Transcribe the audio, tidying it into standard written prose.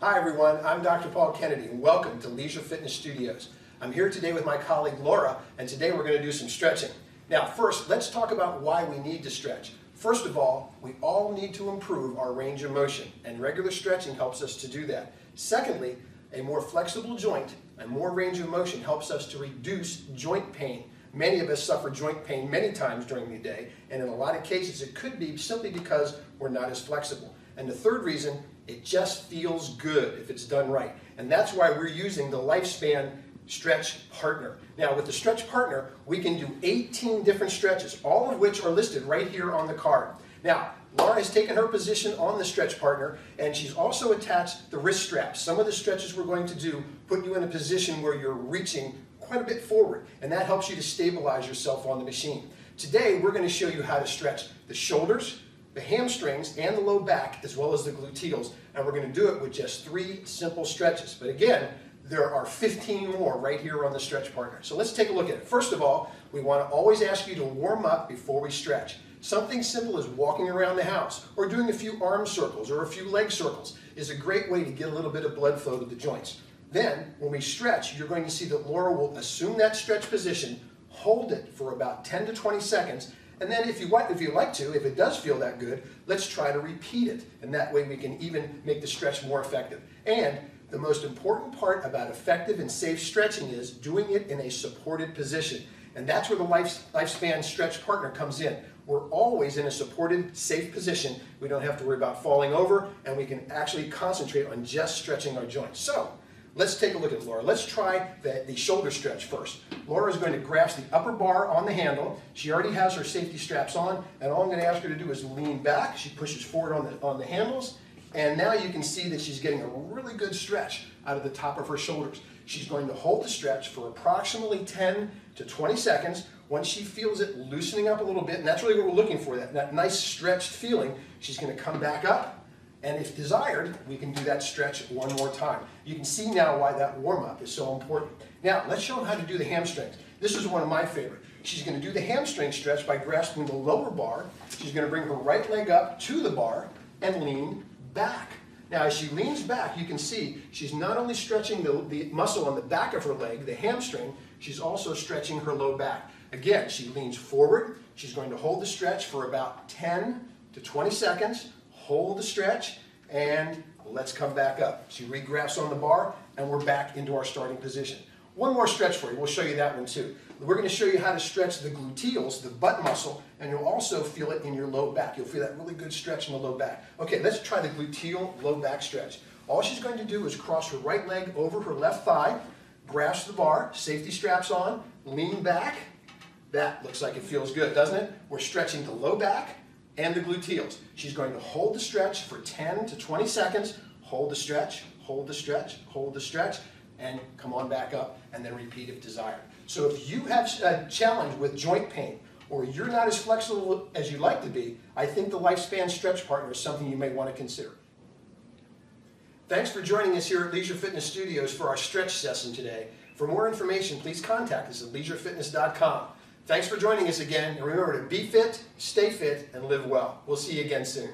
Hi everyone, I'm Dr. Paul Kennedy and welcome to Leisure Fitness Studios. I'm here today with my colleague Laura, and today we're going to do some stretching. Now first, let's talk about why we need to stretch. First of all, we all need to improve our range of motion, and regular stretching helps us to do that. Secondly, a more flexible joint and more range of motion helps us to reduce joint pain. Many of us suffer joint pain many times during the day, and in a lot of cases it could be simply because we're not as flexible. And the third reason, it just feels good if it's done right. And that's why we're using the Lifespan Stretch Partner. Now with the Stretch Partner, we can do 18 different stretches, all of which are listed right here on the card. Now, Laura has taken her position on the Stretch Partner, and she's also attached the wrist straps. Some of the stretches we're going to do put you in a position where you're reaching quite a bit forward, and that helps you to stabilize yourself on the machine. Today, we're going to show you how to stretch the shoulders, the hamstrings, and the low back, as well as the gluteals, and we're going to do it with just 3 simple stretches. But again, there are 15 more right here on the Stretch Partner. So let's take a look at it. First of all, we want to always ask you to warm up before we stretch. Something simple as walking around the house or doing a few arm circles or a few leg circles is a great way to get a little bit of blood flow to the joints. Then, when we stretch, you're going to see that Laura will assume that stretch position, hold it for about 10 to 20 seconds, and then if you like to, if it does feel that good, let's try to repeat it. And that way we can even make the stretch more effective. And the most important part about effective and safe stretching is doing it in a supported position. And that's where the Lifespan Stretch Partner comes in. We're always in a supported, safe position. We don't have to worry about falling over, and we can actually concentrate on just stretching our joints. So, let's take a look at Laura. Let's try the shoulder stretch first. Laura is going to grasp the upper bar on the handle. She already has her safety straps on, and all I'm going to ask her to do is lean back. She pushes forward on the handles, and now you can see that she's getting a really good stretch out of the top of her shoulders. She's going to hold the stretch for approximately 10 to 20 seconds. Once she feels it loosening up a little bit, and that's really what we're looking for, that nice stretched feeling, she's going to come back up. And if desired, we can do that stretch one more time. You can see now why that warm-up is so important. Now, let's show them how to do the hamstrings. This is one of my favorite. She's going to do the hamstring stretch by grasping the lower bar. She's going to bring her right leg up to the bar and lean back. Now, as she leans back, you can see she's not only stretching the muscle on the back of her leg, the hamstring, she's also stretching her low back. Again, she leans forward. She's going to hold the stretch for about 10 to 20 seconds. Hold the stretch, and let's come back up. She re-grasps on the bar, and we're back into our starting position. One more stretch for you. We'll show you that one too. We're going to show you how to stretch the gluteals, the butt muscle, and you'll also feel it in your low back. You'll feel that really good stretch in the low back. Okay, let's try the gluteal low back stretch. All she's going to do is cross her right leg over her left thigh, grasp the bar, safety straps on, lean back. That looks like it feels good, doesn't it? We're stretching the low back and the gluteals. She's going to hold the stretch for 10 to 20 seconds, hold the stretch, hold the stretch, hold the stretch, and come on back up, and then repeat if desired. So if you have a challenge with joint pain, or you're not as flexible as you'd like to be, I think the Lifespan Stretch Partner is something you may want to consider. Thanks for joining us here at Leisure Fitness Studios for our stretch session today. For more information, please contact us at leisurefitness.com. Thanks for joining us again, and remember to be fit, stay fit, and live well. We'll see you again soon.